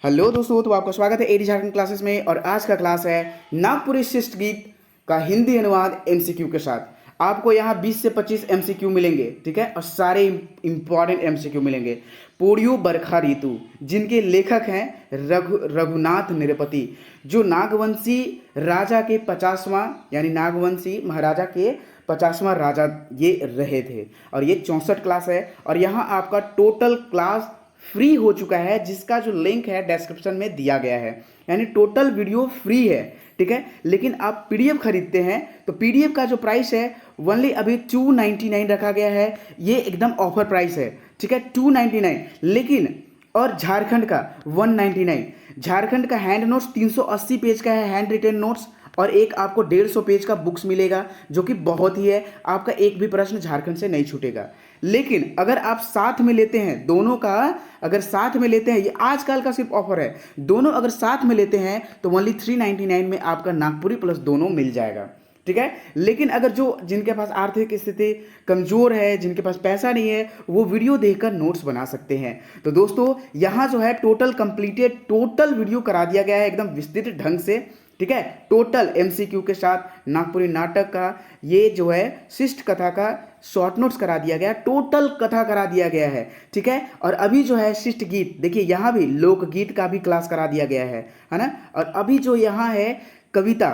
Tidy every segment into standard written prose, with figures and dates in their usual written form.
Hello दोस्तों, तो आपका स्वागत है एडी झारखंड क्लासेस में। और आज का क्लास है नागपुरी शिष्ट गीत का हिंदी अनुवाद एमसीक्यू के साथ। आपको यहाँ 20 से 25 एमसीक्यू मिलेंगे, ठीक है, और सारे इंपॉर्टेंट एमसीक्यू मिलेंगे। पोड़ियो बरखा ऋतु, जिनके लेखक हैं रघुनाथ निरपति, जो नागवंशी राजा के 50वां यानी नागवंशी महाराजा के 50वां राजा ये रहे थे। और ये 64 क्लास है। और यहाँ आपका टोटल क्लास फ्री हो चुका है, जिसका जो लिंक है डिस्क्रिप्शन में दिया गया है। यानी टोटल वीडियो फ्री है, ठीक है। लेकिन आप पीडीएफ खरीदते हैं तो पीडीएफ का जो प्राइस है ओनली अभी 299 रखा गया है। ये एकदम ऑफर प्राइस है, ठीक है, 299। लेकिन और झारखंड का 199। झारखंड का हैंड नोट्स 380 पेज का है, हैंड रिटेन नोट्स, और एक आपको 150 पेज का बुक्स मिलेगा, जो कि बहुत ही है। आपका एक भी प्रश्न झारखंड से नहीं छूटेगा। लेकिन अगर आप साथ में लेते हैं दोनों का, अगर साथ में लेते हैं, ये आजकल का सिर्फ ऑफर है, दोनों अगर साथ में लेते हैं तो ओनली 399 में आपका नागपुरी प्लस दोनों मिल जाएगा, ठीक है। लेकिन अगर जो जिनके पास आर्थिक स्थिति कमजोर है, जिनके पास पैसा नहीं है, वो वीडियो देखकर नोट्स बना सकते हैं। तो दोस्तों यहाँ जो है टोटल कंप्लीटेड टोटल वीडियो करा दिया गया है एकदम विस्तृत ढंग से, ठीक है। टोटल एमसीक्यू के साथ नागपुरी नाटक का, ये जो है शिष्ट कथा का शॉर्ट नोट्स करा दिया गया, टोटल कथा करा दिया गया है, ठीक है। और अभी जो है शिष्ट गीत, देखिए यहाँ भी लोकगीत का भी क्लास करा दिया गया है ना। और अभी जो यहाँ है कविता,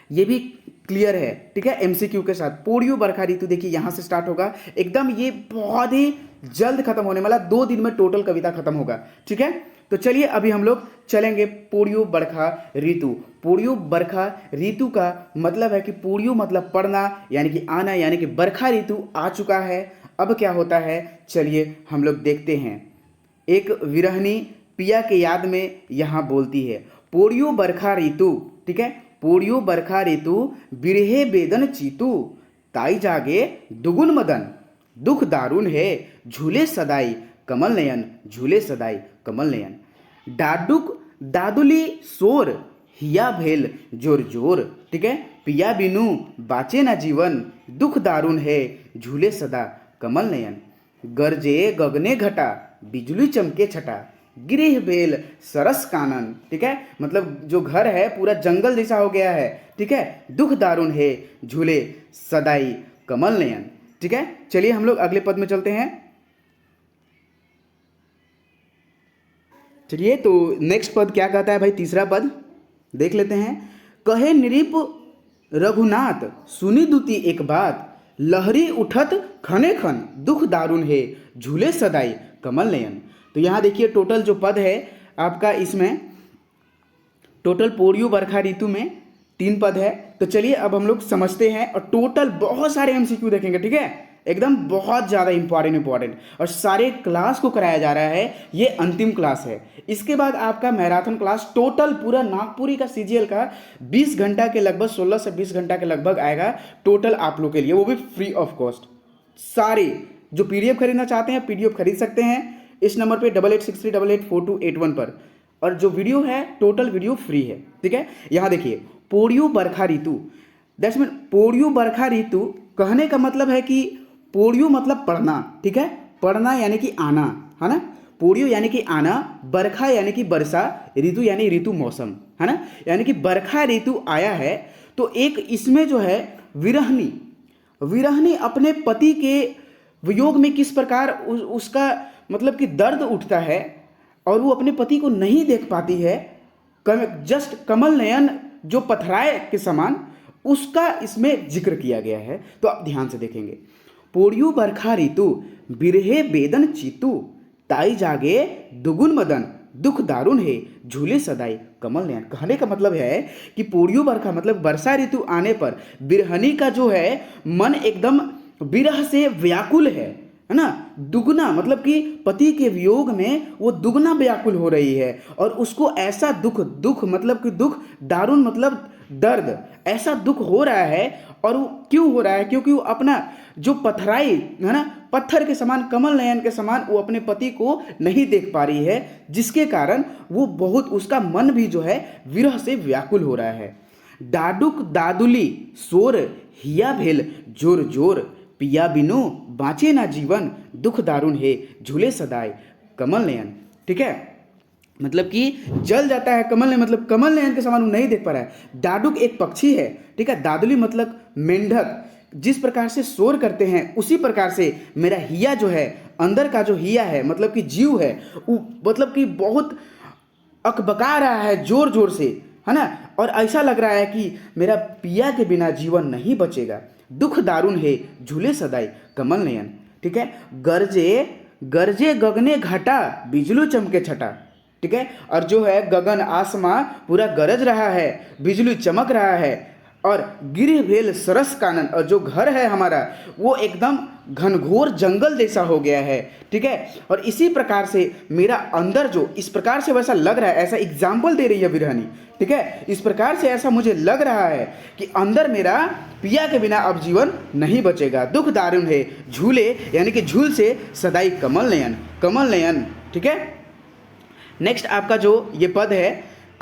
ये भी क्लियर है, ठीक है, एमसीक्यू के साथ। पोड़ियो बरखा ऋतु देखिए यहाँ से स्टार्ट होगा एकदम, ये बहुत ही जल्द खत्म होने वाला, 2 दिन में टोटल कविता खत्म होगा, ठीक है। तो चलिए अभी हम लोग चलेंगे पोड़ियो बरखा ऋतु। पोड़ियो बरखा ऋतु का मतलब है कि पोड़ियो मतलब पढ़ना यानी कि आना, यानी कि बरखा ऋतु आ चुका है। अब क्या होता है चलिए हम लोग देखते हैं। एक विरहनी पिया के याद में यहाँ बोलती है पोड़ियो बरखा ऋतु, ठीक है। पोड़ियो बरखा ऋतु बिरहे बेदन चीतू, ताई जागे दुगुन मदन, दुख दारुण है झूले सदाई कमल नयन, झूले सदाई कमल नयन। डाडुक दादुली सोर हिया भेल जोर जोर, ठीक है। पिया बिनु बाचे ना जीवन, दुख दारुण है झूले सदा कमल नयन। गरजे गगने घटा बिजली चमके छटा, गिरिह बेल सरस कानन, ठीक है। मतलब जो घर है पूरा जंगल जैसा हो गया है, ठीक है। दुख दारुण है झूले सदाई कमल नयन, ठीक है। चलिए हम लोग अगले पद में चलते हैं। चलिए तो नेक्स्ट पद क्या कहता है भाई, तीसरा पद देख लेते हैं। कहे नृप रघुनाथ सुनी दुती एक बात, लहरी उठत खने खन, दुख दारुण है झूले सदाई कमल नयन। तो यहाँ देखिए टोटल जो पद है आपका, इसमें टोटल पोड़ियो बरखा ऋतु में 3 पद है। तो चलिए अब हम लोग समझते हैं और टोटल बहुत सारे एमसीक्यू देखेंगे, ठीक है, एकदम बहुत ज़्यादा इंपॉर्टेंट। और सारे क्लास को कराया जा रहा है, ये अंतिम क्लास है। इसके बाद आपका मैराथन क्लास टोटल पूरा नागपुरी का सीजीएल का 20 घंटा के लगभग, 16 से 20 घंटा के लगभग आएगा टोटल आप लोग के लिए, वो भी फ्री ऑफ कॉस्ट। सारे जो पीडीएफ खरीदना चाहते हैं पीडीएफ खरीद सकते हैं इस नंबर पे 8863884281 पर। और जो वीडियो है टोटल वीडियो फ्री है, ठीक है। यहाँ देखिए पोड़ियो बरखा ऋतु, दैट्स मीन पोड़ियो बरखा ऋतु कहने का मतलब है कि पोड़ियो मतलब पढ़ना, ठीक है, पढ़ना यानी कि आना, है ना। पोड़ियो यानी कि आना, बरखा यानी कि वर्षा, ऋतु यानी ऋतु मौसम, है ना। यानी कि बरखा ऋतु आया है तो एक इसमें जो है विरहनी अपने पति के वियोग में किस प्रकार उसका मतलब कि दर्द उठता है और वो अपने पति को नहीं देख पाती है, जस्ट कमल नयन जो पथराए के समान, उसका इसमें जिक्र किया गया है। तो आप ध्यान से देखेंगे। पोड़ियो बरखा ऋतु बिरहे बेदन चीतू, ताई जागे दुगुन मदन, दुख दारुण है झूले सदाई कमल नयन। कहने का मतलब है कि पोड़ियो बरखा मतलब वर्षा ऋतु आने पर बिरहनी का जो है मन एकदम विरह से व्याकुल है ना। दुगना मतलब कि पति के वियोग में वो दुगना व्याकुल हो रही है, और उसको ऐसा दुख मतलब कि दुख, दारुण मतलब दर्द, ऐसा दुख हो रहा है। और वो क्यों हो रहा है, क्योंकि वो अपना जो पथराई है ना, पत्थर के समान, कमल नयन के समान वो अपने पति को नहीं देख पा रही है, जिसके कारण वो बहुत, उसका मन भी जो है विरह से व्याकुल हो रहा है। डाडुक दादुली सोर हिया भेल जोर जोर, पिया बिनु बाँचे ना जीवन, दुख दारुण है झूले सदाई कमल नयन, ठीक है। मतलब कि जल जाता है कमल नयन, मतलब कमल नयन के समान वो नहीं देख पा रहा है। दाडुक एक पक्षी है, ठीक है। दादुली मतलब मेंढक। जिस प्रकार से शोर करते हैं उसी प्रकार से मेरा हिया जो है, अंदर का जो हिया है मतलब कि जीव है, वो मतलब कि बहुत अकबका रहा है जोर जोर से, है ना। और ऐसा लग रहा है कि मेरा पिया के बिना जीवन नहीं बचेगा। दुख दारुण है झूले सदाई कमल नयन, ठीक है। गरजे गरजे गगने घटा बिजली चमके छटा, ठीक है। और जो है गगन आसमां पूरा गरज रहा है, बिजली चमक रहा है, और गिर भेल सरस कानन, और जो घर है हमारा वो एकदम घनघोर जंगल जैसा हो गया है, ठीक है। और इसी प्रकार से मेरा अंदर जो इस प्रकार से वैसा लग रहा है, ऐसा एग्जाम्पल दे रही है विरहनी, ठीक है। इस प्रकार से ऐसा मुझे लग रहा है कि अंदर मेरा पिया के बिना अब जीवन नहीं बचेगा। दुख दारुण है झूले यानी कि झूल से सदाई कमल नयन, ठीक है। नेक्स्ट आपका जो ये पद है,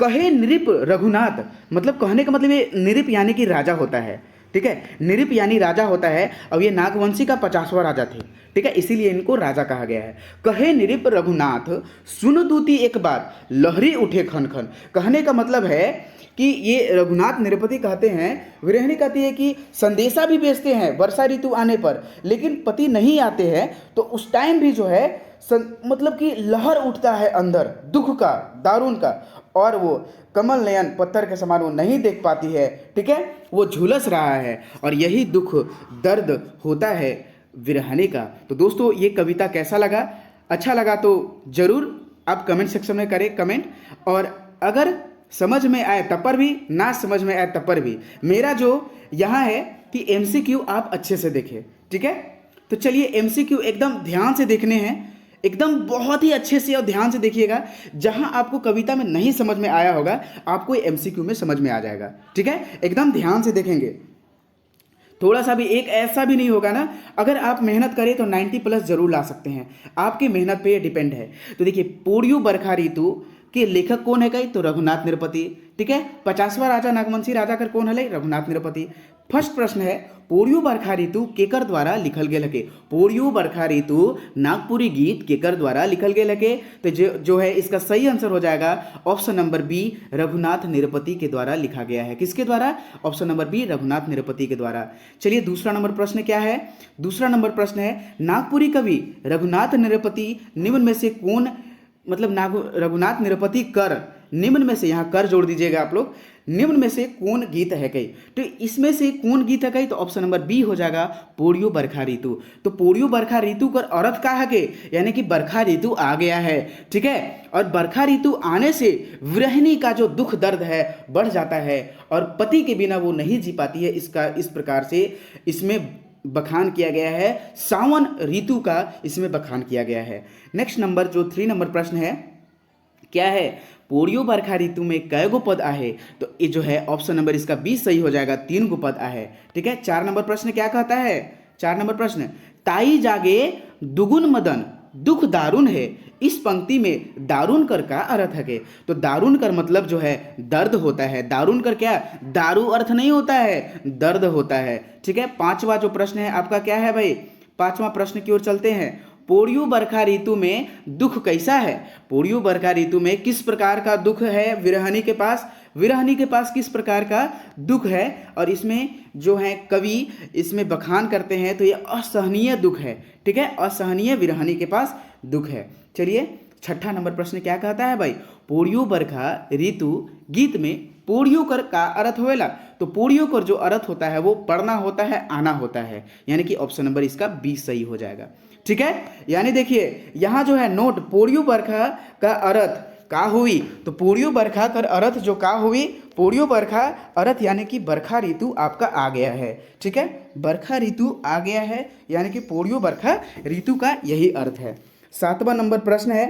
कहे नृप रघुनाथ, मतलब कहने का मतलब ये नृप यानी कि राजा होता है, ठीक है। नृप यानी राजा होता है, और ये नागवंशी का 50वां राजा थे, ठीक है, इसीलिए इनको राजा कहा गया है। कहे नृप रघुनाथ सुन दूती एक बात लहरी उठे खन खन। कहने का मतलब है कि ये रघुनाथ नृपति कहते हैं, विरहिणी कहती है कि संदेशा भी भेजते हैं वर्षा ऋतु आने पर, लेकिन पति नहीं आते हैं, तो उस टाइम भी जो है मतलब कि लहर उठता है अंदर दुख का, दारुण का, और वो कमल नयन पत्थर के समान वो नहीं देख पाती है, ठीक है। वो झुलस रहा है, और यही दुख दर्द होता है विरहने का। तो दोस्तों ये कविता कैसा लगा? अच्छा लगा तो ज़रूर आप कमेंट सेक्शन में करें कमेंट, और अगर समझ में आए तब पर भी, ना समझ में आए तब पर भी, मेरा जो यहाँ है कि MCQ आप अच्छे से देखें, ठीक है। तो चलिए MCQ एकदम ध्यान से देखने हैं, एकदम बहुत ही अच्छे से और ध्यान से देखिएगा। जहां आपको कविता में नहीं समझ में आया होगा आपको MCQ में समझ में आ जाएगा, ठीक है। एकदम ध्यान से देखेंगे, थोड़ा सा भी एक ऐसा भी नहीं होगा ना, अगर आप मेहनत करें तो 90+ जरूर ला सकते हैं, आपकी मेहनत पे ये डिपेंड है। तो देखिए, पूर्यु बरखा ऋतु के लेखक कौन है कई, तो रघुनाथ नृपति, ठीक है। 50वां राजा नागवंशी राजा कर कौन है, रघुनाथ नृपति। फर्स्ट प्रश्न है, पूर्यु बरखा ऋतु केकर द्वारा लिखल गेल हके। पूर्यु बरखा ऋतु नागपुरी गीत केकर द्वारा लिखल गेल हके। तो जो है इसका सही आंसर हो जाएगा ऑप्शन नंबर बी, रघुनाथ नृपति के द्वारा लिखा गया है। किसके द्वारा? ऑप्शन नंबर बी, रघुनाथ नृपति के द्वारा। चलिए दूसरा नंबर प्रश्न क्या है? दूसरा नंबर प्रश्न है, नागपुरी कवि रघुनाथ नृपति निम्न में से कौन, मतलब रघुनाथ नृपति कर, निम्न में से, यहाँ कर जोड़ दीजिएगा आप लोग, निम्न में से कौन गीत है कई। तो इसमें से कौन गीत है कई, तो ऑप्शन नंबर बी हो जाएगा पूर्यु बरखा ऋतु। तो पूर्यु बरखा ऋतु का अर्थ का है के, यानी कि बरखा ऋतु आ गया है, ठीक है। और बरखा ऋतु आने से विरहिणी का जो दुख दर्द है बढ़ जाता है, और पति के बिना वो नहीं जी पाती है। इसका इस प्रकार से इसमें बखान किया गया है, सावन ऋतु का इसमें बखान किया गया है। नेक्स्ट नंबर जो 3 नंबर प्रश्न है क्या है, पूर्यु बरखा ऋतु में कै गो पद आहे, तो ये जो है ऑप्शन नंबर इसका 20 सही हो जाएगा, 3 गो पद आहे, ठीक है। 4 नंबर प्रश्न क्या कहता है? 4 नंबर प्रश्न, ताई जागे दुगुन मदन दुख दारुण है, इस पंक्ति में दारुण कर का अर्थ है। तो दारुण कर मतलब जो है दर्द होता है, दारुण कर क्या, दारू अर्थ नहीं होता है, दर्द होता है, ठीक है। 5वां जो प्रश्न है आपका क्या है भाई? 5वां प्रश्न की ओर चलते हैं। पूर्यु बरखा ऋतु में दुख कैसा है? पूर्यु बरखा ऋतु में किस प्रकार का दुख है विरहणी के पास? विरहणी के पास किस प्रकार का दुख है? और इसमें जो है कवि इसमें बखान करते हैं, तो ये असहनीय दुख है, ठीक है, असहनीय विरहणी के पास दुख है। चलिए 6ठा नंबर प्रश्न क्या कहता है भाई? पूर्यु बरखा ऋतु गीत में पूर्यु कर का अर्थ होएला। तो पूर्यु कर जो अर्थ होता है वो पढ़ना होता है, आना होता है, यानी कि ऑप्शन नंबर इसका 20 सही हो जाएगा, ठीक है। यानी देखिए यहाँ जो है नोट, पूर्यु बरखा का अर्थ का हुई, तो पूर्यु बरखा कर अर्थ जो का हुई, पूर्यु बरखा अर्थ यानी कि बरखा ऋतु आपका आ गया है, ठीक है, बरखा ऋतु आ गया है, यानी कि पूर्यु बरखा ऋतु का यही अर्थ है। 7वां नंबर प्रश्न है,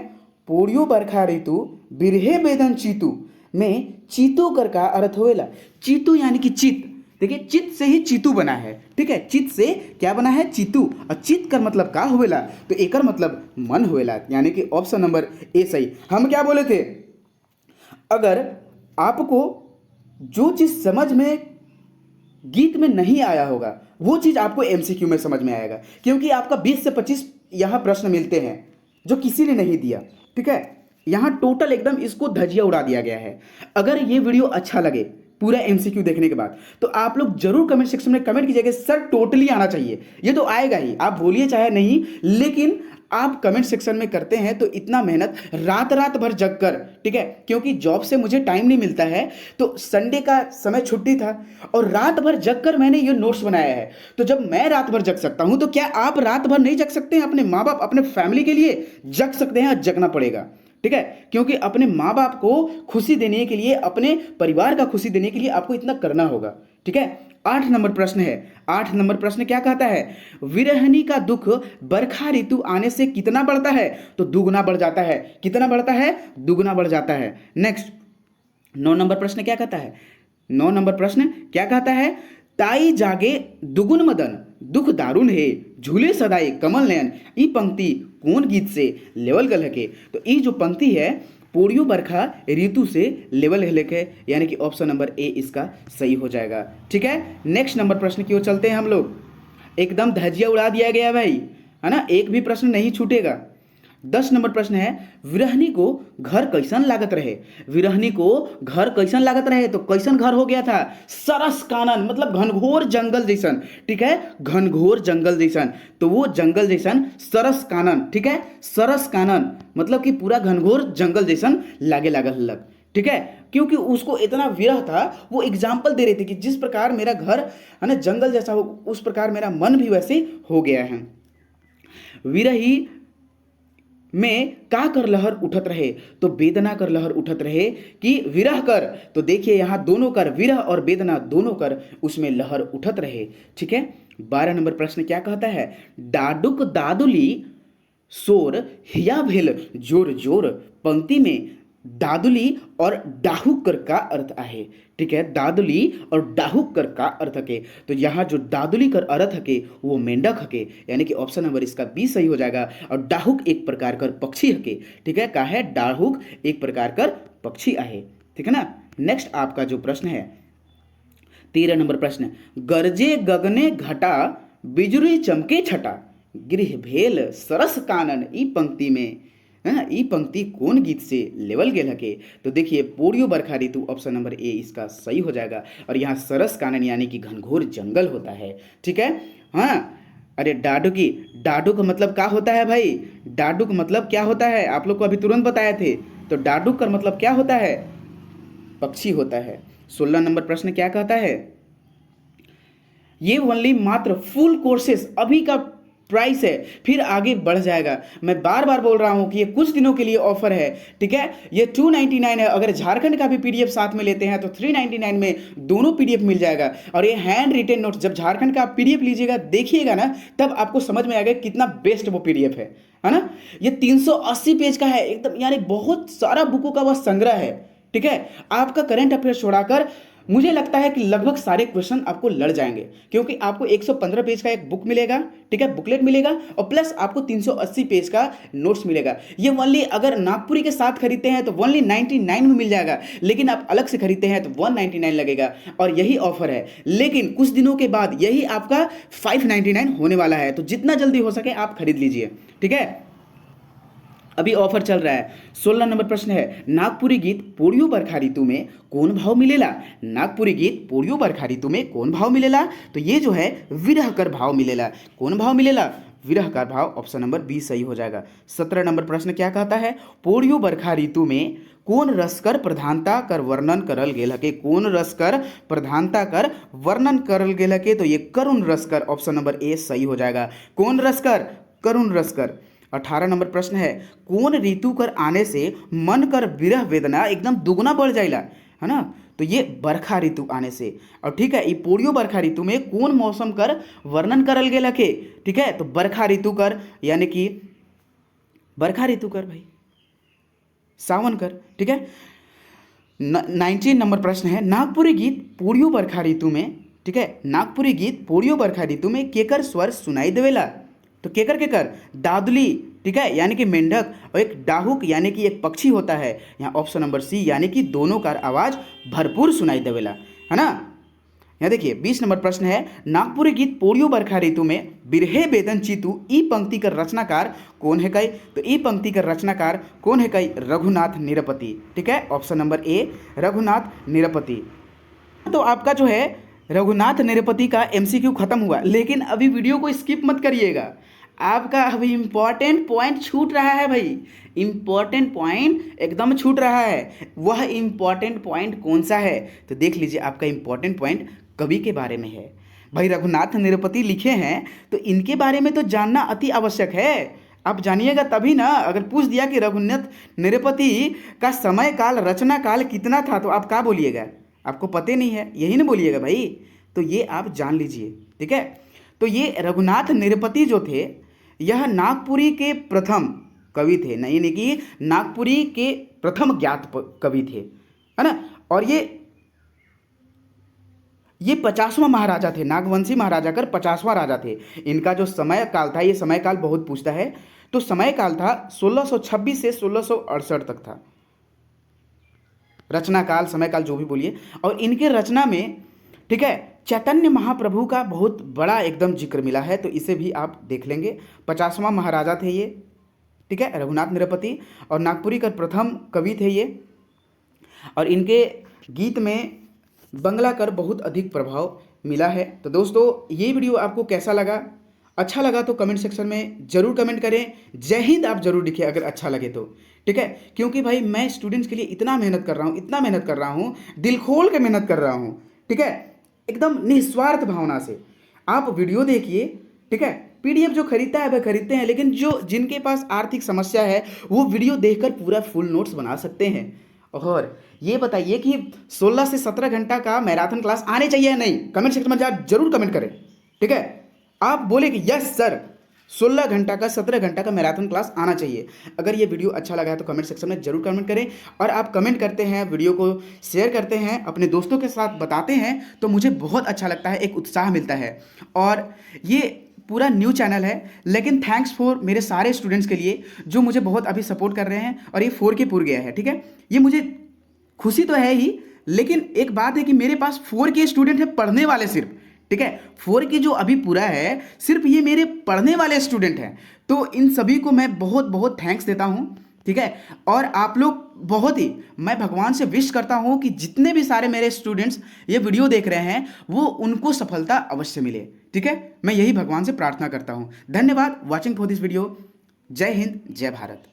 पूर्यु बरखा ऋतु बिरहे बेदन चीतू में चीतू कर का अर्थ होएला। चीतू यानी कि चित, देखिए चित से ही चीतू बना है, ठीक है, चित से क्या बना है? चीतू। और चित कर मतलब का होवेला, तो एकर मतलब मन होवेला, यानी कि ऑप्शन नंबर ए सही। हम क्या बोले थे, अगर आपको जो चीज समझ में गीत में नहीं आया होगा वो चीज आपको MCQ में समझ में आएगा, क्योंकि आपका 20 से 25 यहाँ प्रश्न मिलते हैं जो किसी ने नहीं दिया, ठीक है। यहाँ टोटल एकदम इसको धजिया उड़ा दिया गया है। अगर ये वीडियो अच्छा लगे पूरा एमसीक्यू देखने के बाद, तो आप लोग जरूर कमेंट सेक्शन में कमेंट कीजिएगा सर टोटली आना चाहिए। ये तो आएगा ही, आप बोलिए चाहे नहीं, लेकिन आप कमेंट सेक्शन में करते हैं तो इतना मेहनत रात रात भर जग कर, ठीक है, क्योंकि जॉब से मुझे टाइम नहीं मिलता है, तो संडे का समय छुट्टी था और रात भर जग कर मैंने ये नोट्स बनाया है। तो जब मैं रात भर जग सकता हूं तो क्या आप रात भर नहीं जग सकते हैं? अपने माँ बाप, अपने फैमिली के लिए जग सकते हैं, जगना पड़ेगा, ठीक है, क्योंकि अपने माँ बाप को खुशी देने के लिए, अपने परिवार का खुशी देने के लिए आपको इतना करना होगा, ठीक है। 8 नंबर प्रश्न है। 8 नंबर प्रश्न क्या कहता है? विरहनी का दुख बरखा ऋतु आने से कितना बढ़ता है? तो दुगुना बढ़ जाता है। कितना बढ़ता है? दुगुना बढ़ जाता है। नेक्स्ट 9 नंबर प्रश्न क्या कहता है? 9 नंबर प्रश्न क्या कहता है? ताई जागे दुगुन मदन, दुख दारुण है, झूले सदाई कमल नयन। ई पंक्ति कौन गीत से लेवल गल है? तो ई जो पंक्ति है पूर्यो बरखा ऋतु से लेवल है, यानी कि ऑप्शन नंबर ए इसका सही हो जाएगा, ठीक है। नेक्स्ट नंबर प्रश्न की ओर चलते हैं हम लोग। एकदम धजिया उड़ा दिया गया भाई, है ना, एक भी प्रश्न नहीं छूटेगा। 10 नंबर प्रश्न है, विरहनी को घर कैसन लागत रहे? विरहनी को घर कैसन लागत रहे? तो कैसन घर हो गया था? सरस कानन, मतलब घनघोर जंगल जैसन, ठीक है, घनघोर जंगल जैसन। तो वो जंगल जैसन सरस कानन, ठीक है, सरस कानन मतलब कि पूरा घनघोर जंगल जैसन लागे लागल लग, ठीक है, क्योंकि उसको इतना विरह था। वो एग्जाम्पल दे रही थी कि जिस प्रकार मेरा घर है ना जंगल जैसा हो, उस प्रकार मेरा मन भी वैसे हो गया है। विरही में का कर लहर उठत रहे? तो वेदना कर लहर उठत रहे कि विरह कर? तो देखिए यहाँ दोनों कर, विरह और वेदना दोनों कर उसमें लहर उठत रहे, ठीक है। 12 नंबर प्रश्न क्या कहता है? डाडुक दादुली सोर हिया भेल जोर जोर। पंक्ति में दादुली और डाहुकर का अर्थ आहे, ठीक है, दादुली और डाहुकर का अर्थ हके। तो यहाँ जो दादुली कर अर्थ हके वो मेंढक हके, यानी कि ऑप्शन नंबर इसका बी सही हो जाएगा। और डाहुक एक प्रकार कर पक्षी हके, ठीक है, का है डाहुक एक प्रकार कर पक्षी आहे, ठीक है ना। नेक्स्ट आपका जो प्रश्न है 13 नंबर प्रश्न, गरजे गगने घटा बिजुली चमके छटा, गृह भेल सरस कानन। ई पंक्ति में है ना, ई पंक्ति कौन गीत से लेवल गेल हके? तो देखिए पूर्यो बरखा ऋतु ऑप्शन नंबर ए इसका सही हो जाएगा। और यहाँ सरस कानन यानी कि घनघोर जंगल होता है, ठीक है। हाँ, अरे डाडुकी, डाडुक मतलब क्या होता है भाई? डाडुक मतलब क्या होता है? आप लोग को अभी तुरंत बताए थे। तो डाडुक का मतलब क्या होता है? पक्षी होता है। 16 नंबर प्रश्न क्या कहता है? ये ओनली मात्र फुल कोर्सेस अभी का प्राइस है, फिर आगे बढ़ जाएगा। मैं बार बार बोल रहा हूं कि ये कुछ दिनों के लिए ऑफर है, ठीक है। ये 299 है। अगर झारखंड का भी पीडीएफ साथ में लेते हैं तो 399 में दोनों पीडीएफ मिल जाएगा। और ये हैंड रिटेन नोट्स, जब झारखंड का आप पीडीएफ लीजिएगा देखिएगा ना, तब आपको समझ में आएगा कितना बेस्ट वो पीडीएफ है ना। ये 380 पेज का है एकदम, यानी बहुत सारा बुकों का वह संग्रह है, ठीक है। आपका करंट अफेयर छोड़ाकर मुझे लगता है कि लगभग सारे क्वेश्चन आपको लड़ जाएंगे, क्योंकि आपको 115 पेज का एक बुक मिलेगा, ठीक है, बुकलेट मिलेगा, और प्लस आपको 380 पेज का नोट्स मिलेगा। ये ओनली अगर नागपुरी के साथ खरीदते हैं तो ओनली 99 में मिल जाएगा, लेकिन आप अलग से खरीदते हैं तो 199 लगेगा। और यही ऑफर है, लेकिन कुछ दिनों के बाद यही आपका 599 होने वाला है। तो जितना जल्दी हो सके आप खरीद लीजिए, ठीक है, अभी ऑफर चल रहा है। 16 नंबर प्रश्न है, नागपुरी गीत पूर्यो बरखा ऋतु में कौन भाव मिलेला? नागपुरी गीत पूर्यो बरखा ऋतु में कौन भाव मिलेला? तो ये जो है विरह कर भाव मिलेला। कौन भाव मिलेला? विरह का भाव। ऑप्शन नंबर बी सही हो जाएगा। 17 नंबर प्रश्न क्या कहता है? पूर्यो बरखा ऋतु में कौन रसकर प्रधानता कर वर्णन करल गेल हके? कौन रसकर प्रधानता कर वर्णन करल गेल हके? तो ये करुण रसकर, ऑप्शन नंबर ए सही हो जाएगा। कौन रसकर? करुण रसकर। 18 नंबर प्रश्न है, कौन ऋतु कर आने से मन कर विरह वेदना एकदम दुगना बढ़ जाएगा, है ना। तो ये बरखा ऋतु आने से। और ठीक है, ये पूर्यो बरखा ऋतु में कौन मौसम कर वर्णन करल गेल हके? ठीक है, तो बरखा ऋतु कर, यानी कि बरखा ऋतु कर भाई, सावन कर, ठीक है। 19 नंबर प्रश्न है, नागपुरी गीत पूर्यो बरखा ऋतु में, ठीक है, नागपुरी गीत पूर्यो बरखा ऋतु में केकर स्वर सुनाई देवेला? तो केकर केकर? दादुली, ठीक है, यानी कि मेंढक, और एक डाहुक यानी कि एक पक्षी होता है। यहाँ ऑप्शन नंबर सी यानी कि दोनों का आवाज़ भरपूर सुनाई देवेला, है ना। यहाँ देखिए 20 नंबर प्रश्न है, नागपुरी गीत पोड़ियो बरखा ऋतु में बिरहे बेदन चीतू ई पंक्ति का रचनाकार कौन है कई? तो ई पंक्ति का रचनाकार कौन है कई? रघुनाथ निरपति। ठीक है, ऑप्शन नंबर ए रघुनाथ निरपति। तो आपका जो है रघुनाथ निरपति का एमसीक्यू खत्म हुआ, लेकिन अभी वीडियो को स्किप मत करिएगा, आपका अभी इंपॉर्टेंट पॉइंट छूट रहा है भाई, इंपॉर्टेंट पॉइंट एकदम छूट रहा है। वह इंपॉर्टेंट पॉइंट कौन सा है? तो देख लीजिए, आपका इंपॉर्टेंट पॉइंट कवि के बारे में है। भाई रघुनाथ निरपति लिखे हैं तो इनके बारे में तो जानना अति आवश्यक है, आप जानिएगा तभी ना। अगर पूछ दिया कि रघुनाथ निरपति का समय काल रचना काल कितना था, तो आप क्या बोलिएगा? आपको पता नहीं है, यही ना बोलिएगा भाई। तो ये आप जान लीजिए, ठीक है। तो ये रघुनाथ निरपति जो थे, यह नागपुरी के प्रथम कवि थे, नहीं यानी कि नागपुरी के प्रथम ज्ञात कवि थे, है ना। और ये 50वां महाराजा थे, नागवंशी महाराजा कर 50वां राजा थे। इनका जो समय काल था, ये समय काल बहुत पूछता है, तो समय काल था 1626 से 1668 तक था, रचना काल समय काल जो भी बोलिए। और इनके रचना में, ठीक है, चैतन्य महाप्रभु का बहुत बड़ा एकदम जिक्र मिला है, तो इसे भी आप देख लेंगे। 50वां महाराजा थे ये, ठीक है, रघुनाथ निरपति, और नागपुरी का प्रथम कवि थे ये। और इनके गीत में बंगला कर बहुत अधिक प्रभाव मिला है। तो दोस्तों ये वीडियो आपको कैसा लगा? अच्छा लगा तो कमेंट सेक्शन में ज़रूर कमेंट करें, जय हिंद आप ज़रूर लिखिए अगर अच्छा लगे तो, ठीक है। क्योंकि भाई मैं स्टूडेंट्स के लिए इतना मेहनत कर रहा हूँ, इतना मेहनत कर रहा हूँ, दिल खोल के मेहनत कर रहा हूँ, ठीक है, एकदम निस्वार्थ भावना से। आप वीडियो देखिए, ठीक है, पीडीएफ जो खरीदता है वह खरीदते हैं, लेकिन जो जिनके पास आर्थिक समस्या है वो वीडियो देखकर पूरा फुल नोट्स बना सकते हैं। और ये बताइए कि 16 से 17 घंटा का मैराथन क्लास आने चाहिए या नहीं? कमेंट सेक्शन में जरूर कमेंट करें, ठीक है। आप बोले कि यस सर 16 घंटा का 17 घंटा का मैराथन क्लास आना चाहिए। अगर ये वीडियो अच्छा लगा है तो कमेंट सेक्शन में जरूर कमेंट करें, और आप कमेंट करते हैं, वीडियो को शेयर करते हैं, अपने दोस्तों के साथ बताते हैं, तो मुझे बहुत अच्छा लगता है, एक उत्साह मिलता है। और ये पूरा न्यू चैनल है, लेकिन थैंक्स फॉर मेरे सारे स्टूडेंट्स के लिए जो मुझे बहुत अभी सपोर्ट कर रहे हैं, और ये 4K पूर गया है, ठीक है। ये मुझे खुशी तो है ही, लेकिन एक बात है कि मेरे पास 4K स्टूडेंट है पढ़ने वाले सिर्फ, ठीक है। 4K जो अभी पूरा है सिर्फ ये मेरे पढ़ने वाले स्टूडेंट हैं, तो इन सभी को मैं बहुत बहुत थैंक्स देता हूं, ठीक है। और आप लोग बहुत ही, मैं भगवान से विश करता हूं कि जितने भी सारे मेरे स्टूडेंट्स ये वीडियो देख रहे हैं वो उनको सफलता अवश्य मिले, ठीक है। मैं यही भगवान से प्रार्थना करता हूं। धन्यवाद वॉचिंग फॉर दिस वीडियो। जय हिंद, जय भारत।